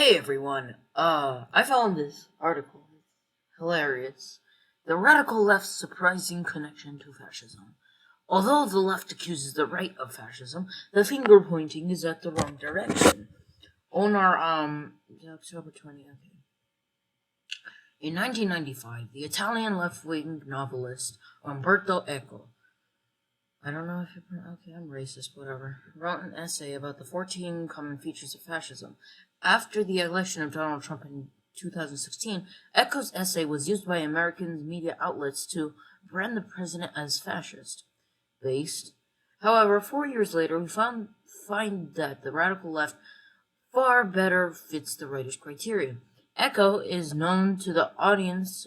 Hey everyone, I found this article. Hilarious. The radical left's surprising connection to fascism. Although the left accuses the right of fascism, the finger pointing is at the wrong direction. On our, October 20th. In 1995, the Italian left-wing novelist Umberto Eco, I don't know if I'm racist, whatever, wrote an essay about the 14 common features of fascism. After the election of Donald Trump in 2016, Eco's essay was used by American media outlets to brand the president as fascist. Based. However, 4 years later, we find that the radical left far better fits the writer's criteria. Eco is known to the audience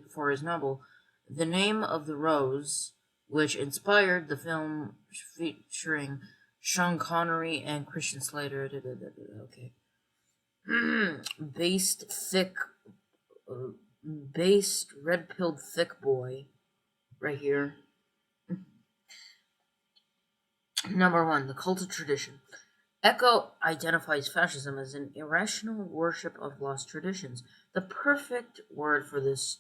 for his novel, The Name of the Rose, which inspired the film featuring Sean Connery and Christian Slater. Okay. Based red-pilled thick boy, right here. Number 1, the cult of tradition. Eco identifies fascism as an irrational worship of lost traditions. The perfect word for this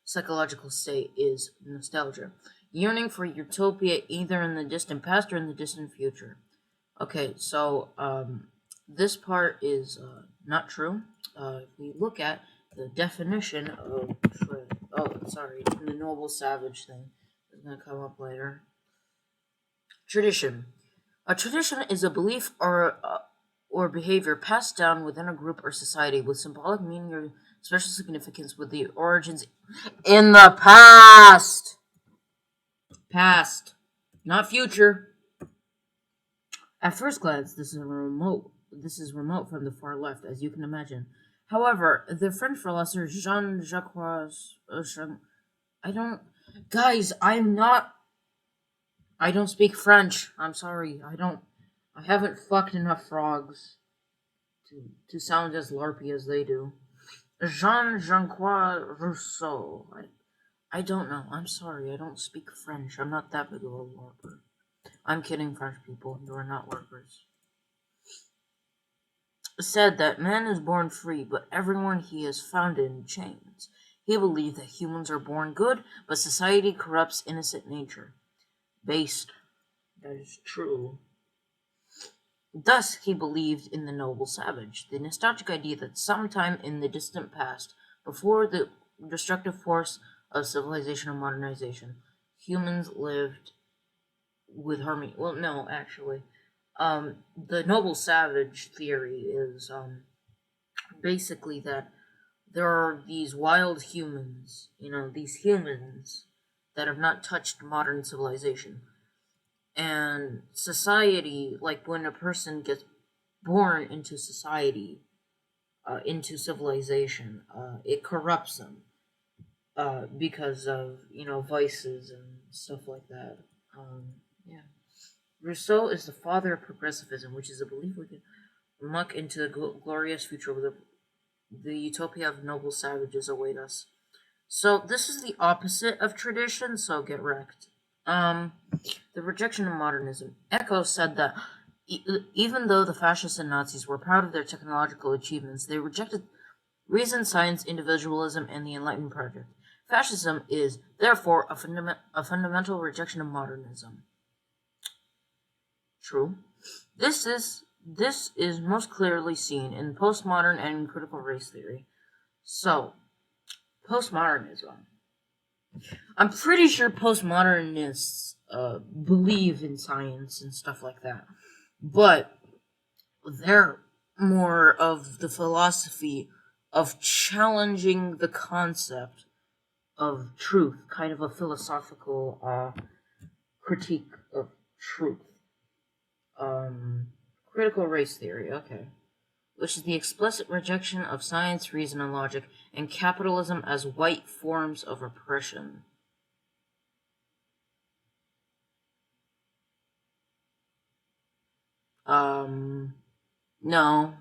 psychological state is nostalgia, yearning for utopia either in the distant past or in the distant future. Okay, so this part is not true. If we look at the definition of the noble savage thing is going to come up later. Tradition. A tradition is a belief or behavior passed down within a group or society with symbolic meaning or special significance with the origins in the past. Past, not future. At first glance, this is remote from the far left, as you can imagine. However, the French philosopher Jean-Jacques I don't speak French. I'm sorry. I haven't fucked enough frogs to sound as larpy as they do. Jean-Jacques Rousseau. I don't know. I'm sorry. I don't speak French. I'm not that big of a larper. I'm kidding, French people. You are not larpers. Said that man is born free, but everyone he is found in chains. He believed that humans are born good, but society corrupts innocent nature. Based. That is true. Thus, he believed in the noble savage, the nostalgic idea that sometime in the distant past, before the destructive force of civilization and modernization, humans lived with harmony. Well, no, actually. The noble savage theory is basically that there are these wild humans, these humans that have not touched modern civilization. And society, like when a person gets born into society, into civilization, it corrupts them because of, vices and stuff like that. Yeah. Rousseau is the father of progressivism, which is a belief we can muck into the glorious future where the utopia of noble savages await us. So this is the opposite of tradition, so get wrecked. The rejection of modernism. Eco said that even though the fascists and Nazis were proud of their technological achievements, they rejected reason, science, individualism, and the Enlightenment project. Fascism is, therefore, a fundamental rejection of modernism. True. This is most clearly seen in postmodern and critical race theory. So, postmodernism. I'm pretty sure postmodernists believe in science and stuff like that, but they're more of the philosophy of challenging the concept of truth, kind of a philosophical critique of truth. Critical race theory, okay. Which is the explicit rejection of science, reason, and logic, and capitalism as white forms of oppression. No.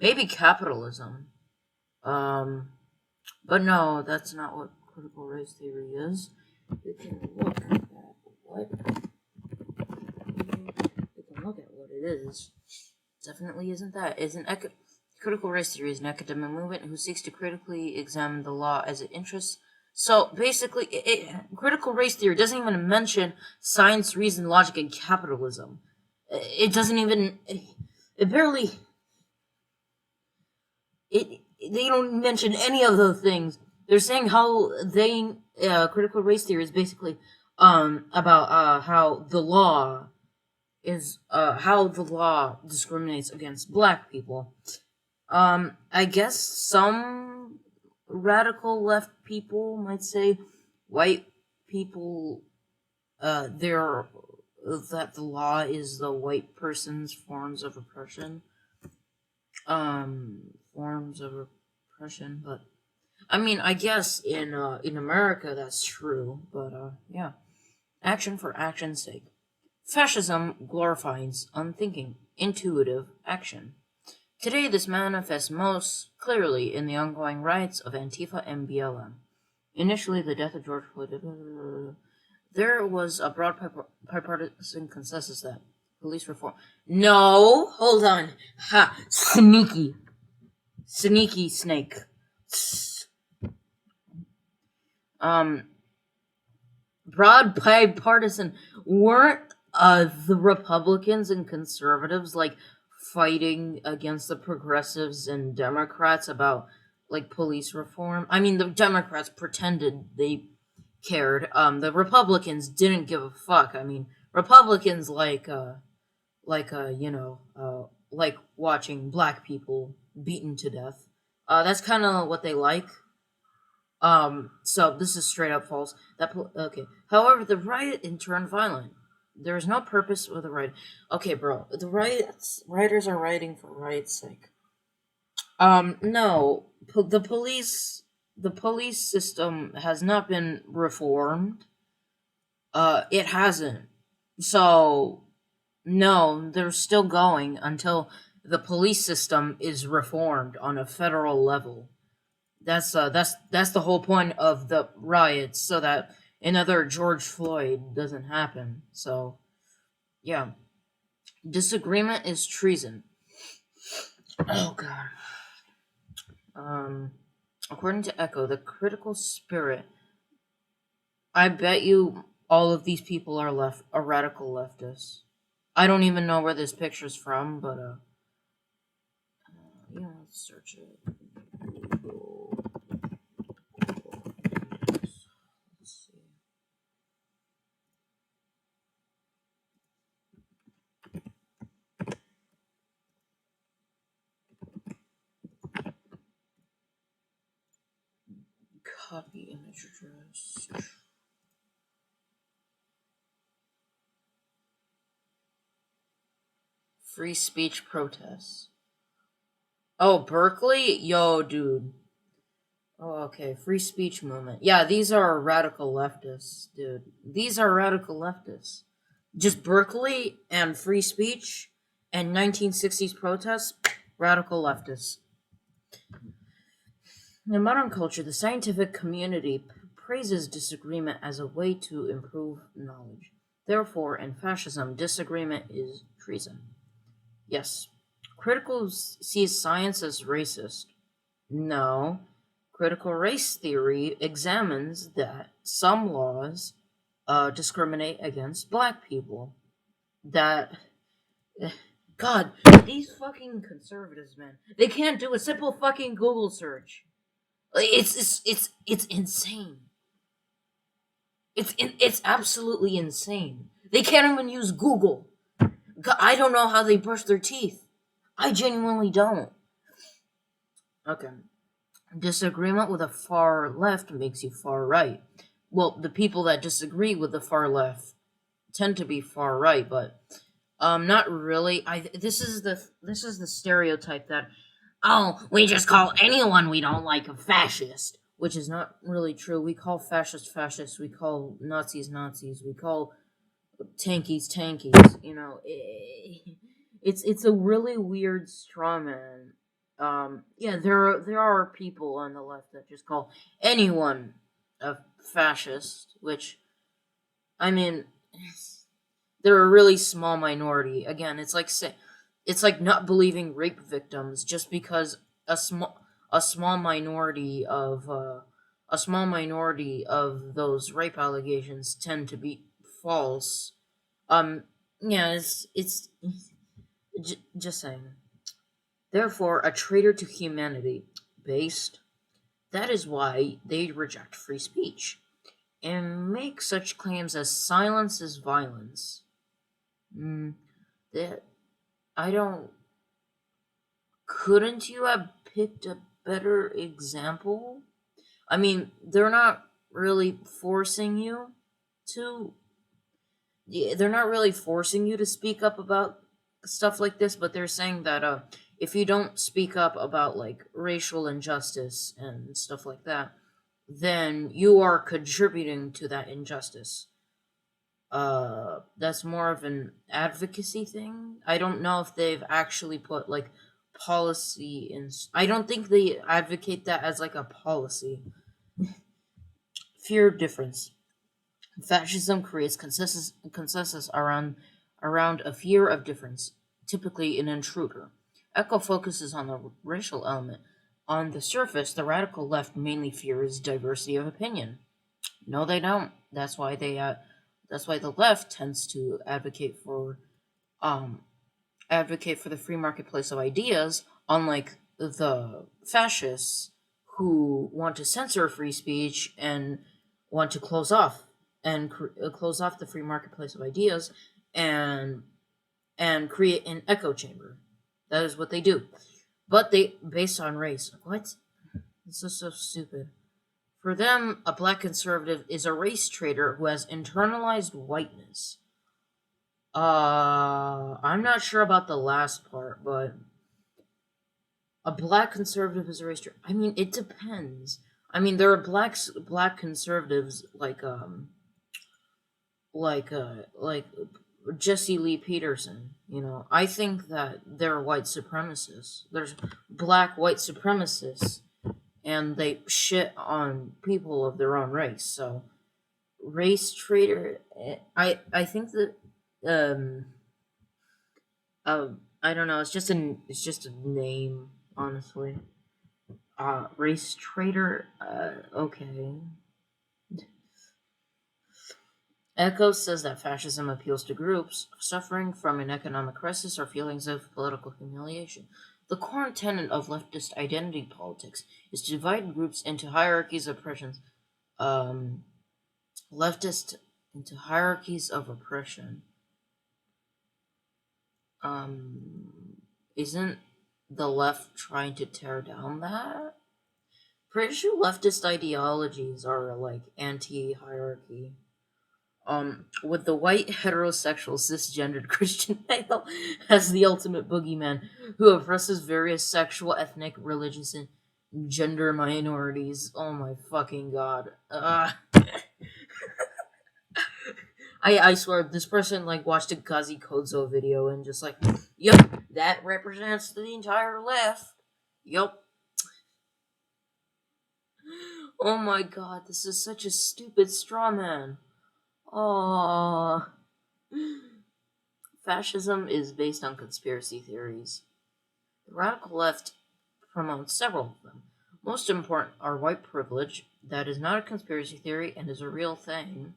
Maybe capitalism. But no, that's not what critical race theory is. We can look at what it is. Definitely isn't that. Critical race theory is an academic movement who seeks to critically examine the law as it interests. So basically, critical race theory doesn't even mention science, reason, logic, and capitalism. It doesn't even. It barely. It they don't mention any of those things. They're saying how critical race theory is basically about how the law discriminates against black people. I guess some radical left people might say white people, that the law is the white person's forms of oppression. But I mean, I guess in America that's true, but yeah, action for action's sake. Fascism glorifies unthinking, intuitive action. Today, this manifests most clearly in the ongoing riots of Antifa and BLM. Initially, the death of George Floyd. There was a broad bipartisan consensus that police reform. No, hold on. Ha, sneaky snake. Broad bipartisan. Weren't the Republicans and conservatives like fighting against the progressives and Democrats about like police reform? I mean, the Democrats pretended they cared. The Republicans didn't give a fuck. I mean, Republicans like watching black people beaten to death. That's kind of what they like. So this is straight up false. Okay. However, the riot turned violent. There is no purpose for the riot. Okay, bro. The rioters are rioting for riot's sake. No. The police system has not been reformed. It hasn't. So, no, they're still going until the police system is reformed on a federal level. That's the whole point of the riots, so that another George Floyd doesn't happen. So, yeah, disagreement is treason. Oh God. According to Echo, the critical spirit. I bet you all of these people are radical leftists. I don't even know where this picture's from, but yeah, let's search it. Let's see. Copy image address. Free speech protests. Oh, Berkeley? Yo, dude. Oh, okay. Free speech movement. Yeah, these are radical leftists, dude. These are radical leftists. Just Berkeley and free speech and 1960s protests, radical leftists. In modern culture, the scientific community praises disagreement as a way to improve knowledge. Therefore, in fascism, disagreement is treason. Yes. Critical sees science as racist. No. Critical race theory examines that some laws discriminate against black people. That. God, these fucking conservatives, man. They can't do a simple fucking Google search. It's insane. It's absolutely insane. They can't even use Google. God, I don't know how they brush their teeth. I genuinely don't. Okay. Disagreement with the far left makes you far right. Well, the people that disagree with the far left tend to be far right, but not really. This is the stereotype that, oh, we just call anyone we don't like a fascist, which is not really true. We call fascists. We call Nazis Nazis. We call tankies tankies. You know, it's a really weird straw man. Yeah, there are people on the left that just call anyone a fascist, which, I mean, they're a really small minority. Again, it's like It's like not believing rape victims just because a small a small minority of a small minority of those rape allegations tend to be false. Um, yeah, just saying. Therefore, a traitor to humanity, based. That is why they reject free speech and make such claims as silence is violence. That I don't. Couldn't you have picked a better example? I mean, they're not really forcing you to. Yeah, they're not really forcing you to speak up about stuff like this, but they're saying that if you don't speak up about like racial injustice and stuff like that, then you are contributing to that injustice. That's more of an advocacy thing. I don't know if they've actually put like policy in. I don't think they advocate that as like a policy. Fear of difference. Fascism creates consensus around a fear of difference, typically an intruder. Echo focuses on the racial element. On the surface, the radical left mainly fears diversity of opinion. No, they don't. That's why the left tends to um advocate for the free marketplace of ideas, unlike the fascists who want to censor free speech and want to close off the free marketplace of ideas and create an echo chamber. That is what they do. But they based on race. What? This is so stupid. For them, a black conservative is a race traitor who has internalized whiteness. I'm not sure about the last part, but a black conservative is a race traitor. I mean, it depends. I mean, there are black conservatives like Jesse Lee Peterson. You know, I think that they're white supremacists. There's black white supremacists, and they shit on people of their own race. So, race traitor. I think that um I don't know. It's just a name, honestly. Race traitor. Okay. Echo says that fascism appeals to groups suffering from an economic crisis or feelings of political humiliation. The core tenet of leftist identity politics is to divide groups into hierarchies of oppression. Um, leftist into hierarchies of oppression. Isn't the left trying to tear down that? Pretty sure leftist ideologies are like anti-hierarchy. With the white heterosexual cisgendered Christian male as the ultimate boogeyman who oppresses various sexual, ethnic, religious, and gender minorities. Oh my fucking god. I swear this person like watched a Kazi Kozo video and just like, yup, that represents the entire left. Yup. Oh my god, this is such a stupid straw man. Oh. Fascism is based on conspiracy theories. The radical left promotes several of them. Most important are white privilege, that is not a conspiracy theory and is a real thing,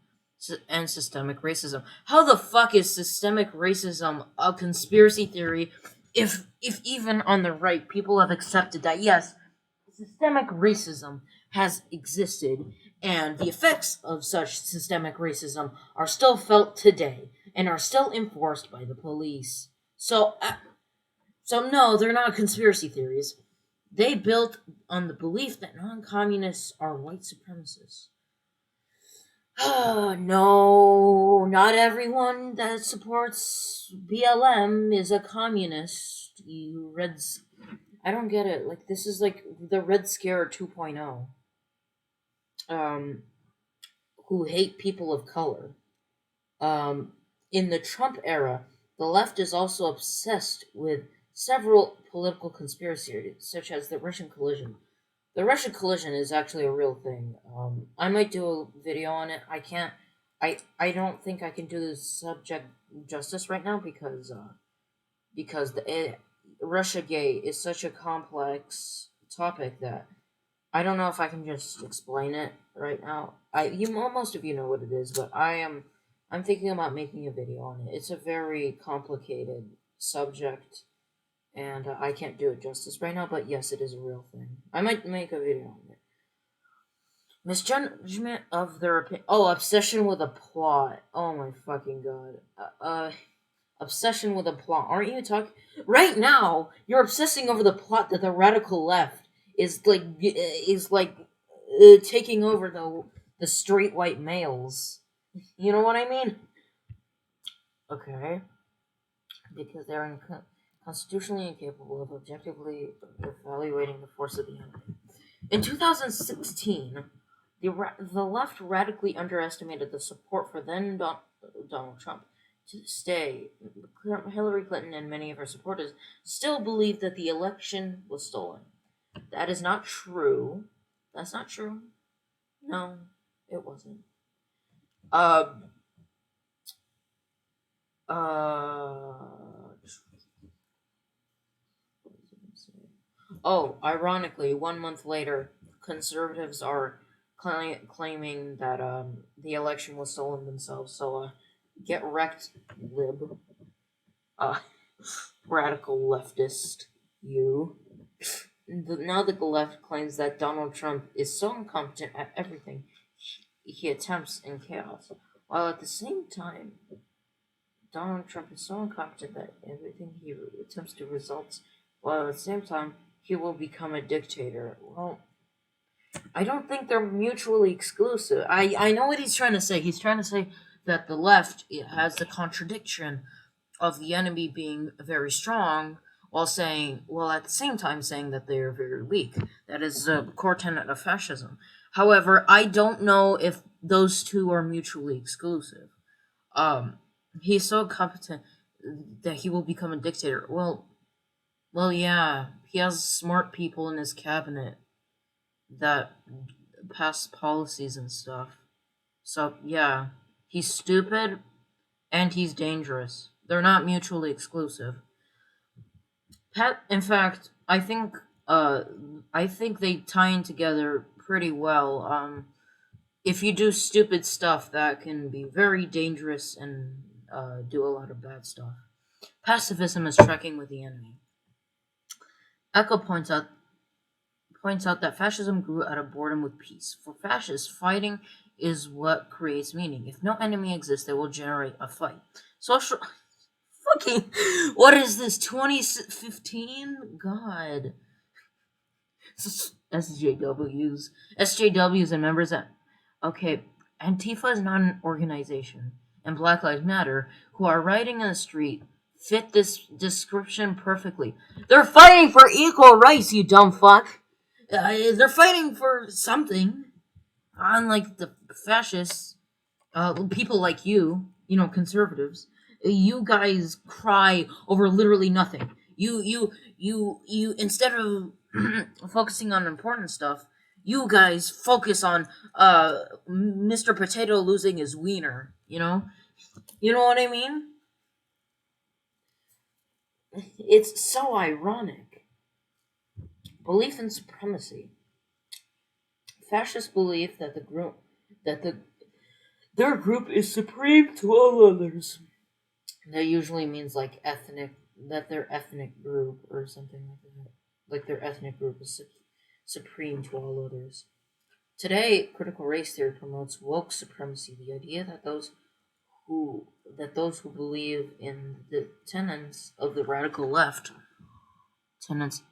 and systemic racism. How the fuck is systemic racism a conspiracy theory if even on the right people have accepted that yes, systemic racism has existed and the effects of such systemic racism are still felt today and are still enforced by the police. So no, they're not conspiracy theories. They built on the belief that non-communists are white supremacists. No, not everyone that supports BLM is a communist. You Reds, I don't get it. Like this is like the Red Scare 2.0. Who hate people of color. In the Trump era, the left is also obsessed with several political conspiracies, such as the Russian collision. The Russian collision is actually a real thing. I might do a video on it. I can't. I don't think I can do the subject justice right now because Russiagate is such a complex topic that I don't know if I can just explain it right now. Most of you know what it is, but I'm thinking about making a video on it. It's a very complicated subject, and I can't do it justice right now. But yes, it is a real thing. I might make a video on it. Misjudgment of their opinion. Oh, obsession with a plot. Oh my fucking god. Obsession with a plot. Aren't you talking right now? You're obsessing over the plot that the radical left is taking over the straight white males. You know what I mean? Okay, because they're constitutionally incapable of objectively evaluating the force of the enemy. In 2016, the left radically underestimated the support for then Donald Trump. To this day, Hillary Clinton and many of her supporters still believe that the election was stolen. That is not true. That's not true. No, it wasn't. Oh, ironically, 1 month later, conservatives are claiming that the election was stolen themselves. So, get wrecked, lib. Radical leftist, you. Now that the left claims that Donald Trump is so incompetent at everything he attempts in chaos, while at the same time, Donald Trump is so incompetent that everything he attempts to results, while at the same time, he will become a dictator. Well, I don't think they're mutually exclusive. I know what he's trying to say. He's trying to say that the left has the contradiction of the enemy being very strong, while at the same time saying that they are very weak. That is a core tenet of fascism. However, I don't know if those two are mutually exclusive. He's so competent that he will become a dictator. Well, yeah, he has smart people in his cabinet that pass policies and stuff. So, yeah, he's stupid and he's dangerous. They're not mutually exclusive. In fact, I think they tie in together pretty well. If you do stupid stuff, that can be very dangerous and do a lot of bad stuff. Pacifism is trekking with the enemy. Echo points out that fascism grew out of boredom with peace. For fascists, fighting is what creates meaning. If no enemy exists, they will generate a fight. Social fucking what is this 2015? God. SJWs and members that okay, Antifa is not an organization, and Black Lives Matter, who are rioting in the street, fit this description perfectly. They're fighting for equal rights, you dumb fuck. They're fighting for something. Unlike the fascists, people like you conservatives, you guys cry over literally nothing. You instead of focusing on important stuff, you guys focus on Mr. Potato losing his wiener. You know what I mean? It's so ironic. Belief in supremacy. Fascists believe that their group is supreme to all others. That usually means like their ethnic group or something like that. Like their ethnic group is supreme to all others. Today, critical race theory promotes woke supremacy, the idea that those who believe in the tenets of the radical left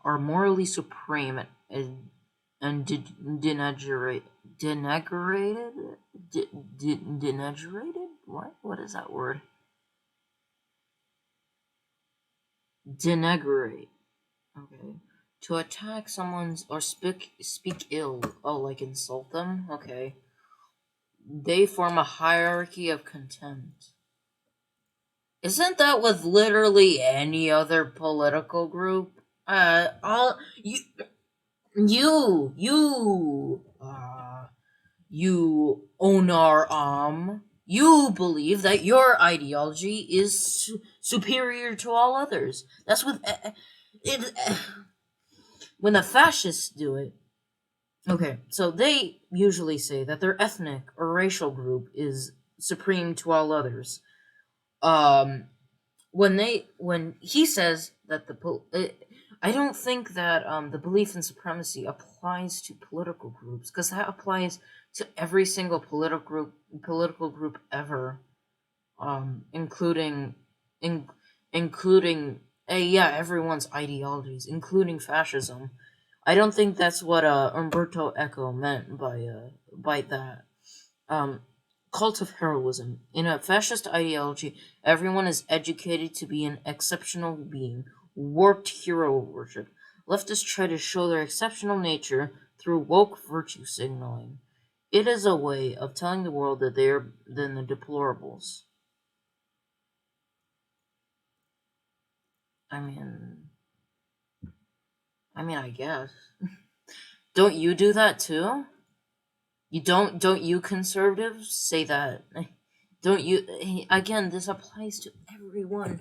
are morally supreme and denaturated. What is that word? Denigrate. Okay. To attack someone's or speak ill. Oh, like insult them? Okay. They form a hierarchy of contempt. Isn't that with literally any other political group? You own our You believe that your ideology is superior to all others. That's what it. When the fascists do it, okay, so they usually say that their ethnic or racial group is supreme to all others. Um, when he says that I don't think that the belief in supremacy applies to political groups, because that applies to every single political group ever, including in, including everyone's ideologies, including fascism. I don't think that's what Umberto Eco meant by that. Um, Cult of heroism. In a fascist ideology, everyone is educated to be an exceptional being, warped hero worship. Leftists try to show their exceptional nature through woke virtue signaling. It is a way of telling the world that they are than the deplorables. I mean, I guess. Don't you do that too? You don't you conservatives say that? Don't you again, this applies to everyone.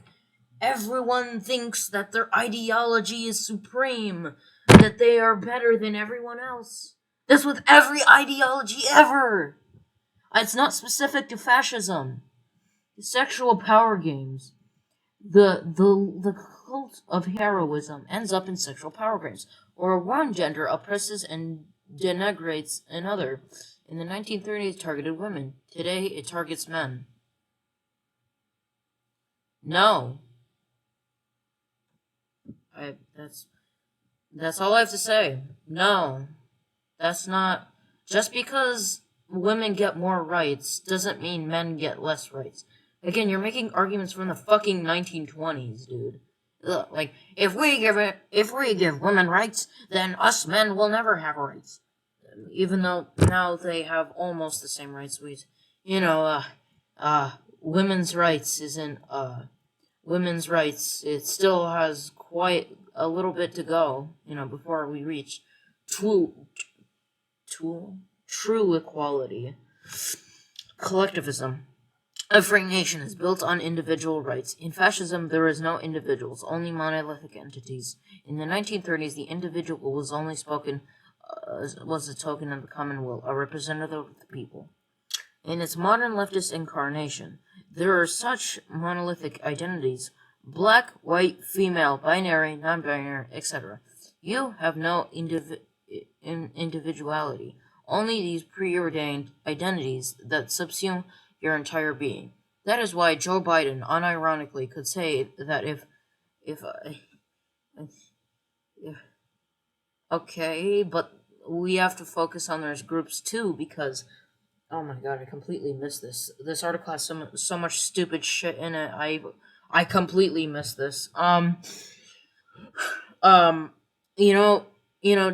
Everyone thinks that their ideology is supreme, that they are better than everyone else. That's with every ideology ever. It's not specific to fascism. Sexual power games. The cult of heroism ends up in sexual power games, or one gender oppresses and denigrates another. In the 1930s, it targeted women. Today, it targets men. No, I that's all I have to say. No, that's not. Just because women get more rights doesn't mean men get less rights. Again, you're making arguments from the fucking 1920s, dude. Ugh, like if we give women rights, then us men will never have rights. Even though now they have almost the same rights we, you know, uh, women's rights isn't women's rights. It still has quite a little bit to go, before we reach true, true equality. Collectivism. A free nation is built on individual rights. In fascism, there is no individuals, only monolithic entities. In the 1930s, the individual was only spoken was a token of the common will, a representative of the people. In its modern leftist incarnation, there are such monolithic identities: black, white, female, binary, non-binary, etc. You have no individuality, only these preordained identities that subsume your entire being. That is why Joe Biden unironically could say that if okay, but we have to focus on those groups too, because oh my god, I completely missed this. This article has so much stupid shit in it. I completely missed this. Um,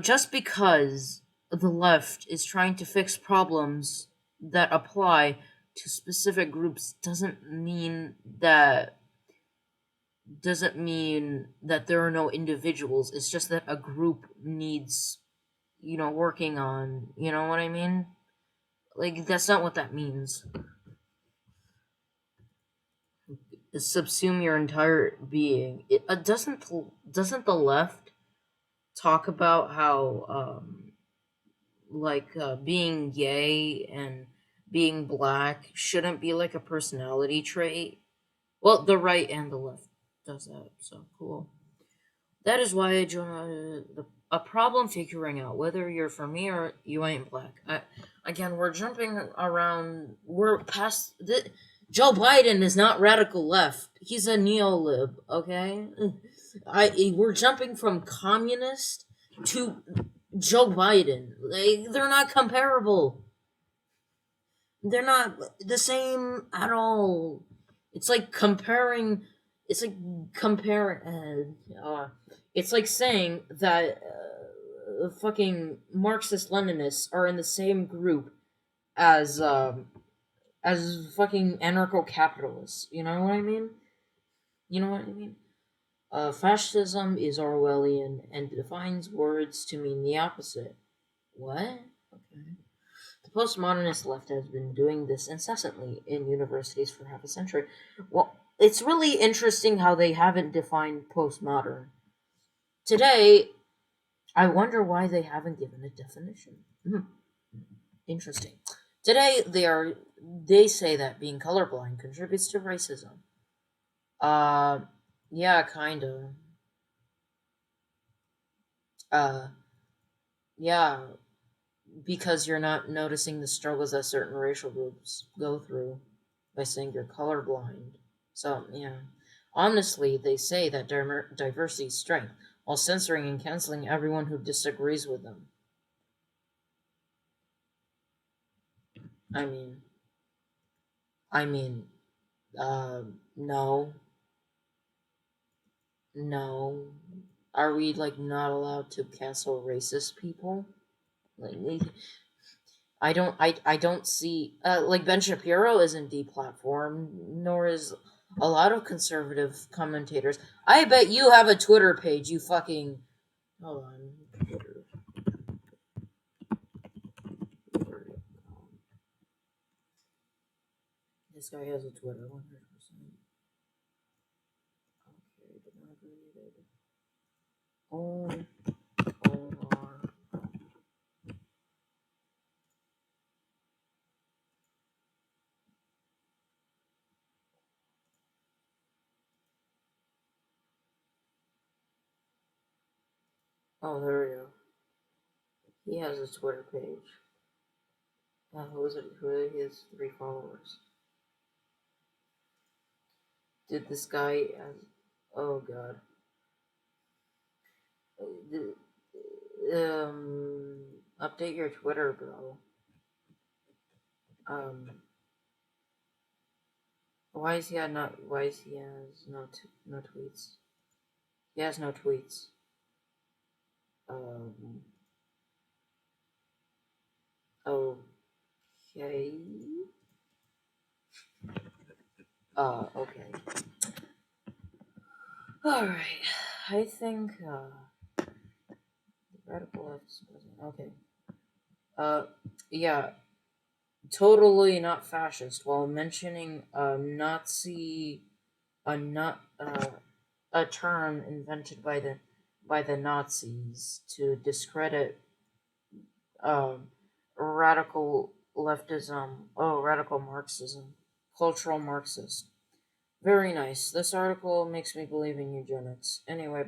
just because the left is trying to fix problems that apply to specific groups doesn't mean that there are no individuals. It's just that a group needs, working on. You know what I mean? Like, that's not what that means. Subsume your entire being. Doesn't the left talk about how being gay and being black shouldn't be like a personality trait? Well, the right and the left does that. So cool. That is why I joined a problem figuring out whether you're for me or you ain't black. Again, we're jumping around. We're past Joe Biden is not radical left. He's a neo-lib. Okay, we're jumping from communist to Joe Biden. They're not comparable. They're not the same at all. It's like comparing. It's like comparing. It's like saying that fucking Marxist Leninists are in the same group as fucking anarcho capitalists. You know what I mean? You know what I mean? Fascism is Orwellian and defines words to mean the opposite. What? Okay. The The postmodernist left has been doing this incessantly in universities for half a century. Well, it's really interesting how they haven't defined postmodern. Today, I wonder why they haven't given a definition. Interesting. Today, they say that being colorblind contributes to racism. Uh, yeah, kinda. Uh, yeah, because you're not noticing the struggles that certain racial groups go through by saying you're colorblind. So, yeah. Honestly, they say that diversity is strength, while censoring and canceling everyone who disagrees with them. I mean, I mean, no, no. Are we like not allowed to cancel racist people? Like, I don't see like Ben Shapiro isn't deplatformed, nor is a lot of conservative commentators. I bet you have a Twitter page. You fucking hold on. Twitter. This guy has a Twitter 100%. Okay, but not related. Oh, there we go. He has a Twitter page. Who is it? He has 3 followers. Did this guy has? Oh god. Um, update your Twitter, bro. Um, why is he had not? Why is he has no tweets? He has no tweets. Um. Okay. Okay. All right. I think the radical left is present. Okay. Yeah. Totally not fascist. While mentioning Nazi, a not a term invented by the Nazis to discredit um, radical leftism, radical Marxism, cultural Marxist. Very nice. This article makes me believe in eugenics. Anyway.